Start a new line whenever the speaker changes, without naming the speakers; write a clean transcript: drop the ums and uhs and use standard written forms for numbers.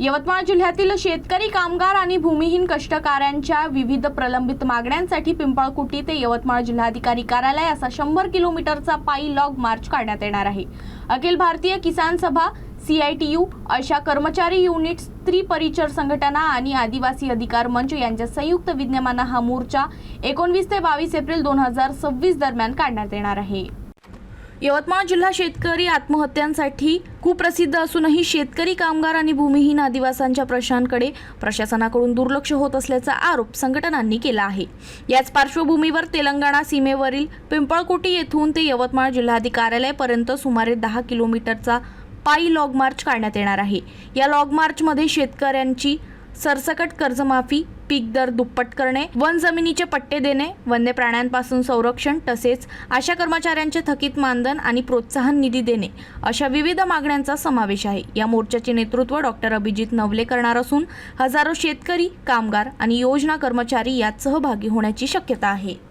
यवतमाळ जिल्ह्यातील शेतकरी, कामगार आणि भूमिहीन कष्टकऱ्यांच्या विविध प्रलंबित मागण्यांसाठी पिंपळकुटी ते यवतमाळ जिल्हाधिकारी कार्यालय असा 100 किलोमीटरचा पायी लॉग मार्च काढण्यात येणार आहे। अखिल भारतीय किसान सभा, CITU, आशा कर्मचारी युनिट, स्त्री परिचर संघटना आणि आदिवासी अधिकार मंच यांच्या संयुक्त विद्यमाने हा मोर्चा 19 ते 22 एप्रिल 2026 दरम्यान काढण्यात येणार आहे। यवतमाळ जिल्हा शेतकरी आत्महत्यांसाठी कुप्रसिद्ध असूनही शेतकरी, कामगार आणि भूमिहीन आदिवासींच्या प्रश्नांकडे प्रशासनाकडून दुर्लक्ष होत असल्याचा आरोप संघटनांनी केला आहे। याच पार्श्वभूमीवर तेलंगणा सीमेवरील पिंपळकुटी येथून ते यवतमाळ जिल्हाधिकारी कार्यालयापर्यंत सुमारे 10 किलोमीटरचा पायी लॉग मार्च काढण्यात येणार आहे। या लॉग मार्चमध्ये शेतकऱ्यांची सरसकट कर्जमाफी, पीक दर दुप्पट करणे, वन जमिनीचे पट्टे देणे, वन्य प्राण्यांपासून संरक्षण तसेच आशा कर्मचाऱ्यांचे थकीत मानधन आणि प्रोत्साहन निधी देणे अशा विविध मागण्यांचा समावेश आहे। या मोर्चाचे नेतृत्व डॉक्टर अभिजित नवले करणार असून हजारो शेतकरी, कामगार आणि योजना कर्मचारी यात सहभागी होण्याची शक्यता आहे।